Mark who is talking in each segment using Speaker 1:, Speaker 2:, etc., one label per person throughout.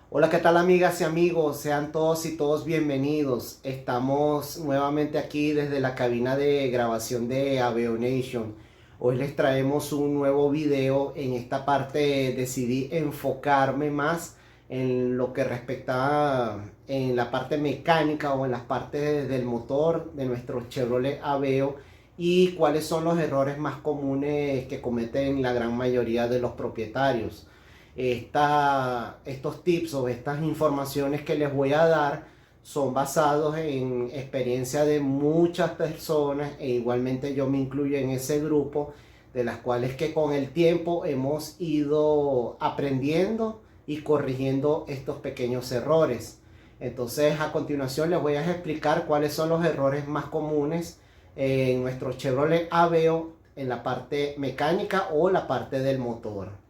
Speaker 1: Hola, ¿qué tal amigas y amigos? Sean todos y todos bienvenidos. Estamos nuevamente aquí desde la cabina de grabación de Aveo Nation. Hoy les traemos un nuevo video. En esta parte decidí enfocarme más en lo que respecta en la parte mecánica o en las partes del motor de nuestro Chevrolet Aveo y cuáles son los errores más comunes que cometen la gran mayoría de los propietarios. Estos tips o estas informaciones que les voy a dar son basados en experiencia de muchas personas e igualmente yo me incluyo en ese grupo, de las cuales que con el tiempo hemos ido aprendiendo y corrigiendo estos pequeños errores. Entonces, a continuación les voy a explicar cuáles son los errores más comunes en nuestro Chevrolet Aveo en la parte mecánica o la parte del motor.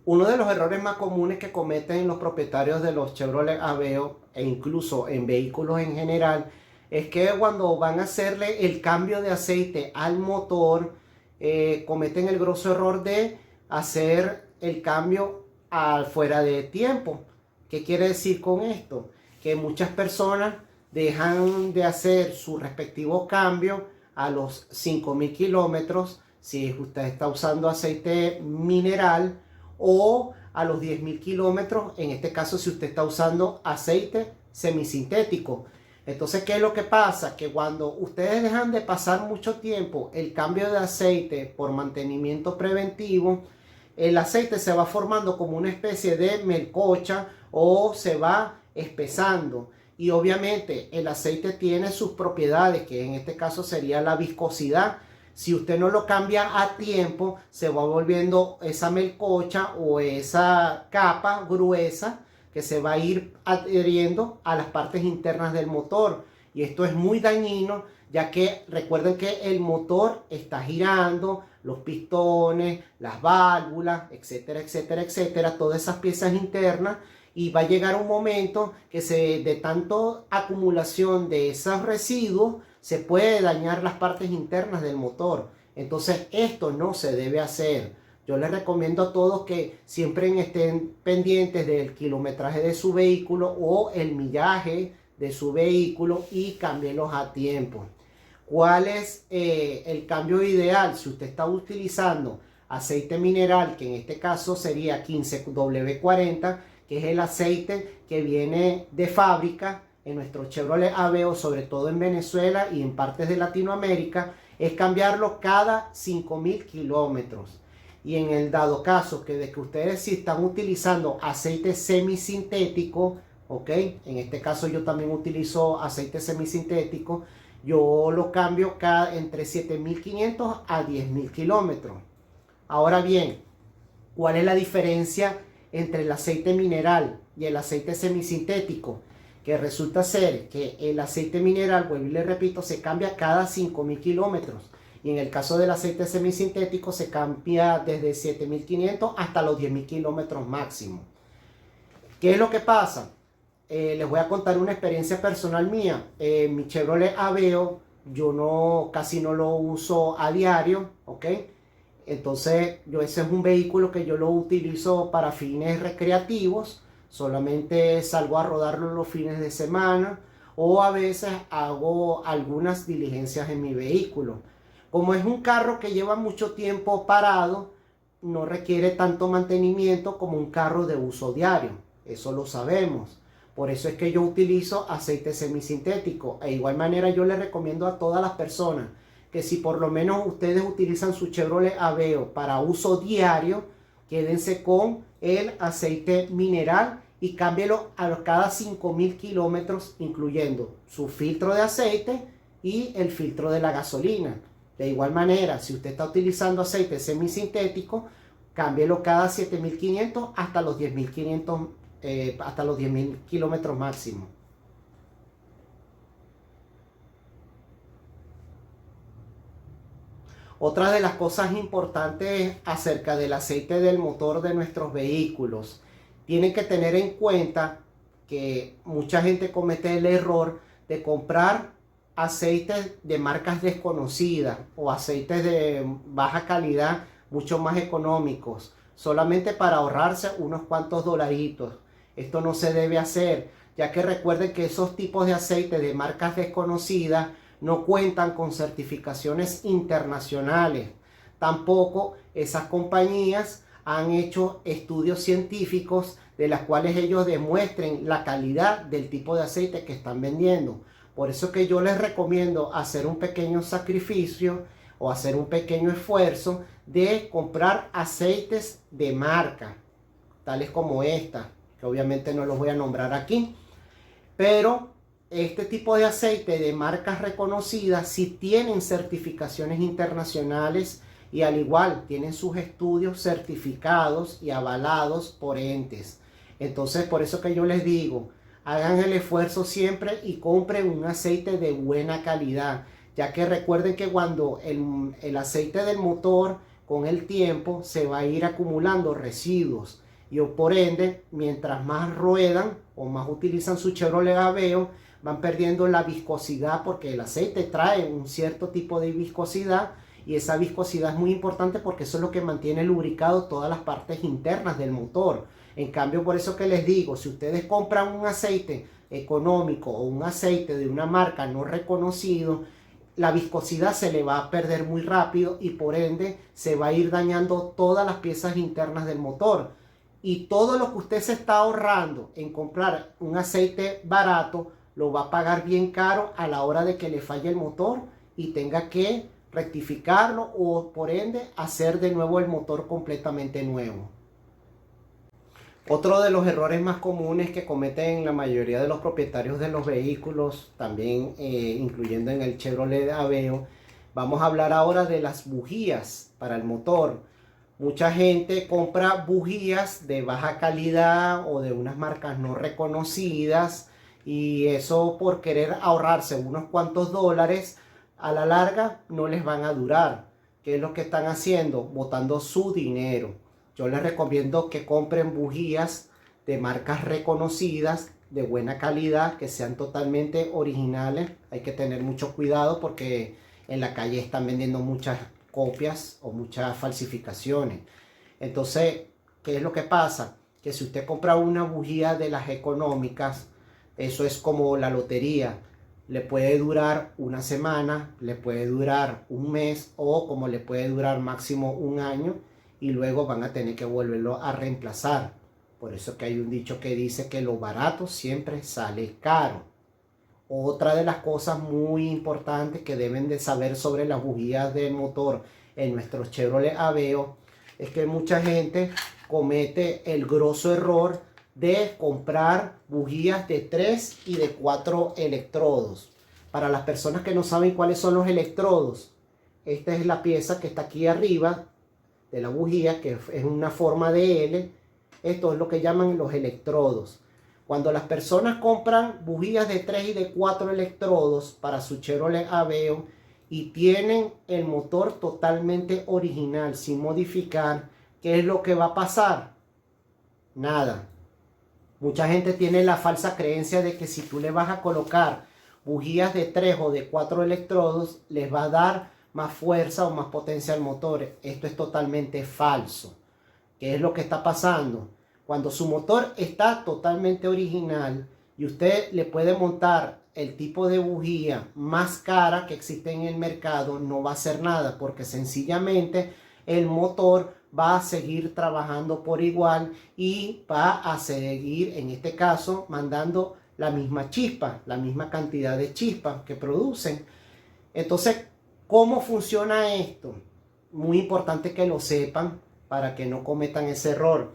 Speaker 1: Uno de los errores más comunes que cometen los propietarios de los Chevrolet Aveo e incluso en vehículos en general es que cuando van a hacerle el cambio de aceite al motor, cometen el grosso error de hacer el cambio fuera de tiempo. ¿Qué quiere decir con esto? Que muchas personas dejan de hacer su respectivo cambio a los 5.000 kilómetros si usted está usando aceite mineral, o a los 10.000 kilómetros, en este caso si usted está usando aceite semisintético. Entonces, ¿qué es lo que pasa? Que cuando ustedes dejan de pasar mucho tiempo el cambio de aceite por mantenimiento preventivo, el aceite se va formando como una especie de melcocha o se va espesando. Y obviamente el aceite tiene sus propiedades, que en este caso sería la viscosidad. Si usted no lo cambia a tiempo, se va volviendo esa melcocha o esa capa gruesa que se va a ir adheriendo a las partes internas del motor. Y esto es muy dañino, ya que recuerden que el motor está girando, los pistones, las válvulas, etcétera, etcétera, etcétera, todas esas piezas internas. Y va a llegar un momento que de tanto acumulación de esos residuos se puede dañar las partes internas del motor. Entonces esto no se debe hacer. Yo les recomiendo a todos que siempre estén pendientes del kilometraje de su vehículo o el millaje de su vehículo y cámbielos a tiempo. ¿Cuál es el cambio ideal? Si usted está utilizando aceite mineral, que en este caso sería 15W40, que es el aceite que viene de fábrica en nuestro Chevrolet Aveo, sobre todo en Venezuela y en partes de Latinoamérica, es cambiarlo cada 5.000 kilómetros. Y en el dado caso que de que ustedes si están utilizando aceite semisintético, ¿ok? En este caso yo también utilizo aceite semisintético, yo lo cambio entre 7.500 a 10.000 kilómetros. Ahora bien, ¿cuál es la diferencia entre el aceite mineral y el aceite semisintético? Que resulta ser que el aceite mineral, vuelvo y le repito, se cambia cada 5.000 kilómetros. Y en el caso del aceite semisintético se cambia desde 7.500 hasta los 10.000 kilómetros máximo. ¿Qué es lo que pasa? Les voy a contar una experiencia personal mía. Mi Chevrolet Aveo yo casi no lo uso a diario, ¿ok? Entonces, ese es un vehículo que yo lo utilizo para fines recreativos. Solamente salgo a rodarlo los fines de semana o a veces hago algunas diligencias en mi vehículo. Como es un carro que lleva mucho tiempo parado, no requiere tanto mantenimiento como un carro de uso diario. Eso lo sabemos. Por eso es que yo utilizo aceite semisintético. De igual manera yo le recomiendo a todas las personas que si por lo menos ustedes utilizan su Chevrolet Aveo para uso diario, quédense con el aceite mineral y cámbielo a cada 5.000 kilómetros, incluyendo su filtro de aceite y el filtro de la gasolina. De igual manera, si usted está utilizando aceite semisintético, cámbielo cada 7.500 hasta los 10.500, hasta los 10.000 kilómetros máximo. Otra de las cosas importantes acerca del aceite del motor de nuestros vehículos, tienen que tener en cuenta que mucha gente comete el error de comprar aceites de marcas desconocidas o aceites de baja calidad mucho más económicos, solamente para ahorrarse unos cuantos dolaritos. Esto no se debe hacer, ya que recuerden que esos tipos de aceite de marcas desconocidas no cuentan con certificaciones internacionales. Tampoco esas compañías han hecho estudios científicos de las cuales ellos demuestren la calidad del tipo de aceite que están vendiendo. Por eso que yo les recomiendo hacer un pequeño sacrificio o hacer un pequeño esfuerzo de comprar aceites de marca, tales como esta, que obviamente no los voy a nombrar aquí, pero este tipo de aceite de marcas reconocidas sí tienen certificaciones internacionales y al igual tienen sus estudios certificados y avalados por entes. Entonces, por eso que yo les digo, hagan el esfuerzo siempre y compren un aceite de buena calidad, ya que recuerden que cuando el aceite del motor con el tiempo se va a ir acumulando residuos y por ende, mientras más ruedan o más utilizan su Chevrolet Aveo, van perdiendo la viscosidad, porque el aceite trae un cierto tipo de viscosidad y esa viscosidad es muy importante porque eso es lo que mantiene lubricado todas las partes internas del motor. En cambio, por eso que les digo, si ustedes compran un aceite económico o un aceite de una marca no reconocido, la viscosidad se le va a perder muy rápido y por ende se va a ir dañando todas las piezas internas del motor. Y todo lo que usted se está ahorrando en comprar un aceite barato, lo va a pagar bien caro a la hora de que le falle el motor y tenga que rectificarlo o por ende hacer de nuevo el motor completamente nuevo. Otro de los errores más comunes que cometen la mayoría de los propietarios de los vehículos, también incluyendo en el Chevrolet Aveo, vamos a hablar ahora de las bujías para el motor. Mucha gente compra bujías de baja calidad o de unas marcas no reconocidas y eso por querer ahorrarse unos cuantos dólares, a la larga no les van a durar. ¿Qué es lo que están haciendo? Botando su dinero. Yo les recomiendo que compren bujías de marcas reconocidas, de buena calidad, que sean totalmente originales. Hay que tener mucho cuidado porque en la calle están vendiendo muchas copias o muchas falsificaciones. Entonces, ¿qué es lo que pasa? Que si usted compra una bujía de las económicas, eso es como la lotería. Le puede durar una semana, le puede durar un mes o como le puede durar máximo un año y luego van a tener que volverlo a reemplazar. Por eso que hay un dicho que dice que lo barato siempre sale caro. Otra de las cosas muy importantes que deben de saber sobre las bujías del motor en nuestros Chevrolet Aveo es que mucha gente comete el grosso error de comprar bujías de 3 y de 4 electrodos. Para las personas que no saben cuáles son los electrodos, esta es la pieza que está aquí arriba de la bujía, que es una forma de L. Esto es lo que llaman los electrodos. Cuando las personas compran bujías de 3 y de 4 electrodos para su Chevrolet Aveo y tienen el motor totalmente original, sin modificar, ¿qué es lo que va a pasar? Nada. Mucha gente tiene la falsa creencia de que si tú le vas a colocar bujías de 3 o de 4 electrodos, les va a dar más fuerza o más potencia al motor. Esto es totalmente falso. ¿Qué es lo que está pasando? Cuando su motor está totalmente original y usted le puede montar el tipo de bujía más cara que existe en el mercado, no va a hacer nada porque sencillamente el motor va a seguir trabajando por igual y va a seguir, en este caso, mandando la misma chispa, la misma cantidad de chispas que producen. Entonces, ¿cómo funciona esto? Muy importante que lo sepan para que no cometan ese error.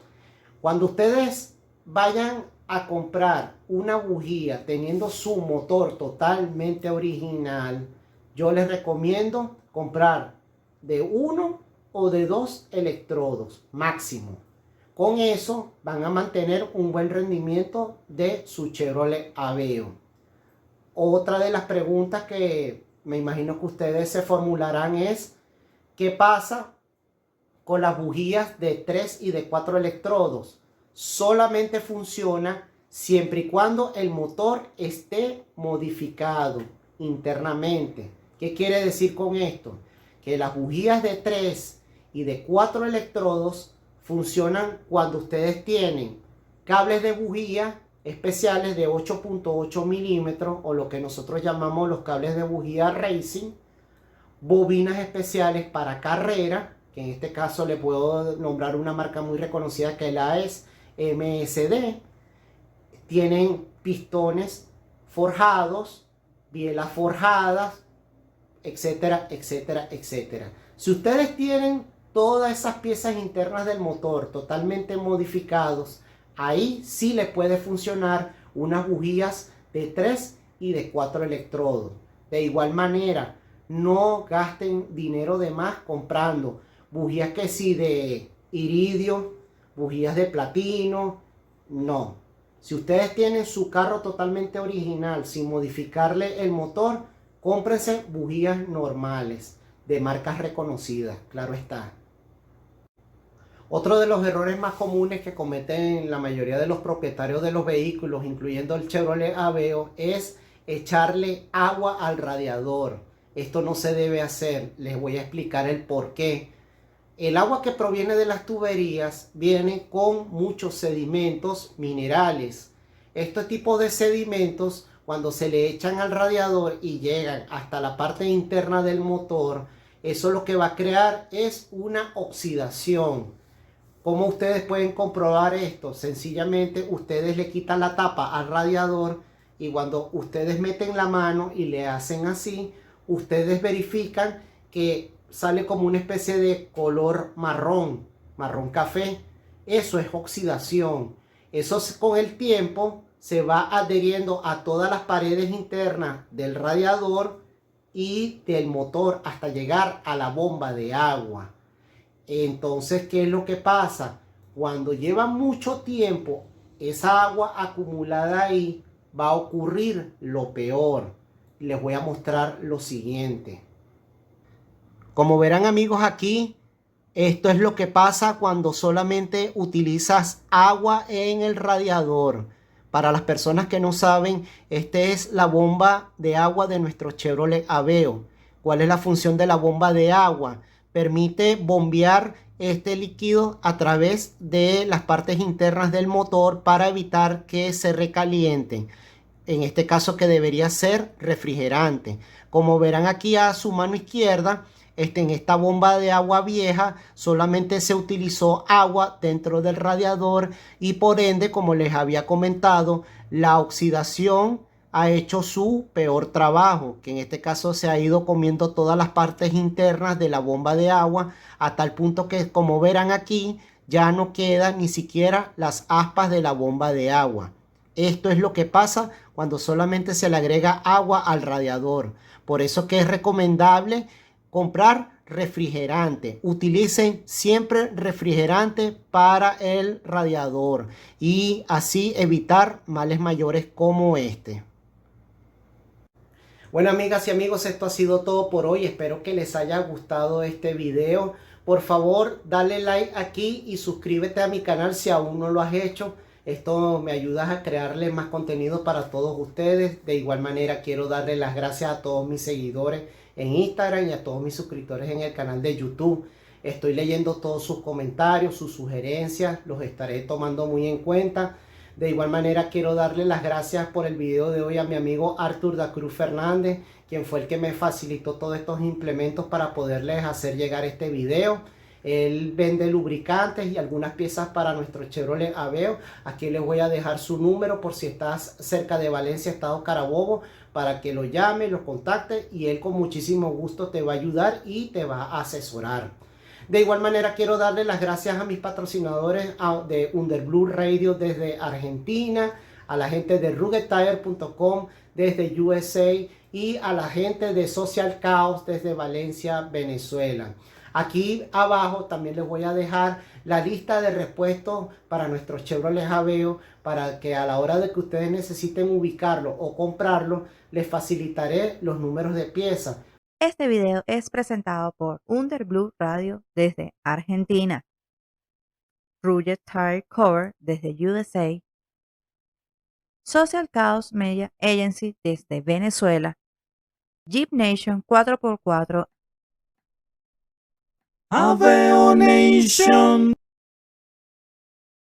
Speaker 1: Cuando ustedes vayan a comprar una bujía teniendo su motor totalmente original, yo les recomiendo comprar de 1 o de 2 electrodos máximo. Con eso van a mantener un buen rendimiento de su Chevrolet Aveo. Otra de las preguntas que me imagino que ustedes se formularán es: ¿qué pasa con las bujías de 3 y de 4 electrodos? Solamente funciona siempre y cuando el motor esté modificado internamente. ¿Qué quiere decir con esto? Que las bujías de 3 y de 4 electrodos funcionan cuando ustedes tienen cables de bujía especiales de 8.8 milímetros o lo que nosotros llamamos los cables de bujía racing, bobinas especiales para carrera, que en este caso le puedo nombrar una marca muy reconocida que la es MSD. Tienen pistones forjados, bielas forjadas, etcétera, etcétera, etcétera. Si ustedes tienen todas esas piezas internas del motor totalmente modificados, ahí sí les puede funcionar unas bujías de 3 y de 4 electrodos. De igual manera, no gasten dinero de más comprando bujías que sí de iridio, bujías de platino, no. Si ustedes tienen su carro totalmente original, sin modificarle el motor, cómprense bujías normales, de marcas reconocidas, claro está. Otro de los errores más comunes que cometen la mayoría de los propietarios de los vehículos, incluyendo el Chevrolet Aveo, es echarle agua al radiador. Esto no se debe hacer, les voy a explicar el por qué. El agua que proviene de las tuberías viene con muchos sedimentos minerales. Este tipo de sedimentos, cuando se le echan al radiador y llegan hasta la parte interna del motor, eso lo que va a crear es una oxidación. ¿Cómo ustedes pueden comprobar esto? Sencillamente ustedes le quitan la tapa al radiador y cuando ustedes meten la mano y le hacen así, ustedes verifican que sale como una especie de color marrón, marrón café. Eso es oxidación. Eso con el tiempo se va adheriendo a todas las paredes internas del radiador y del motor hasta llegar a la bomba de agua. Entonces, ¿qué es lo que pasa? Cuando lleva mucho tiempo esa agua acumulada ahí, va a ocurrir lo peor. Les voy a mostrar lo siguiente. Como verán, amigos, aquí, esto es lo que pasa cuando solamente utilizas agua en el radiador. Para las personas que no saben, esta es la bomba de agua de nuestro Chevrolet Aveo. ¿Cuál es la función de la bomba de agua? Permite bombear este líquido a través de las partes internas del motor para evitar que se recalienten. En este caso, que debería ser refrigerante. Como verán aquí a su mano izquierda, en esta bomba de agua vieja solamente se utilizó agua dentro del radiador y por ende, como les había comentado, la oxidación ha hecho su peor trabajo, que en este caso se ha ido comiendo todas las partes internas de la bomba de agua a tal punto que, como verán aquí, ya no quedan ni siquiera las aspas de la bomba de agua. Esto es lo que pasa cuando solamente se le agrega agua al radiador. Por eso que es recomendable comprar refrigerante. Utilicen siempre refrigerante para el radiador y así evitar males mayores como este. Bueno, amigas y amigos, esto ha sido todo por hoy. Espero que les haya gustado este video. Por favor, dale like aquí y suscríbete a mi canal si aún no lo has hecho. Esto me ayuda a crearles más contenido para todos ustedes. De igual manera, quiero darle las gracias a todos mis seguidores en Instagram y a todos mis suscriptores en el canal de YouTube. Estoy leyendo todos sus comentarios, sus sugerencias. Los estaré tomando muy en cuenta. De igual manera, quiero darle las gracias por el video de hoy a mi amigo Arthur da Cruz Fernández, quien fue el que me facilitó todos estos implementos para poderles hacer llegar este video. Él vende lubricantes y algunas piezas para nuestro Chevrolet Aveo. Aquí les voy a dejar su número por si estás cerca de Valencia, Estado Carabobo, para que lo llame, lo contacte y él con muchísimo gusto te va a ayudar y te va a asesorar. De igual manera, quiero darle las gracias a mis patrocinadores de Underblue Radio desde Argentina, a la gente de ruggedtire.com desde USA y a la gente de Social Chaos desde Valencia, Venezuela. Aquí abajo también les voy a dejar la lista de repuestos para nuestros Chevrolet Aveo para que a la hora de que ustedes necesiten ubicarlo o comprarlo, les facilitaré los números de piezas.
Speaker 2: Este video es presentado por Underblue Radio desde Argentina, Rugged Tire Cover desde USA, Social Chaos Media Agency desde Venezuela, Jeep Nation 4x4,
Speaker 3: Aveo Nation.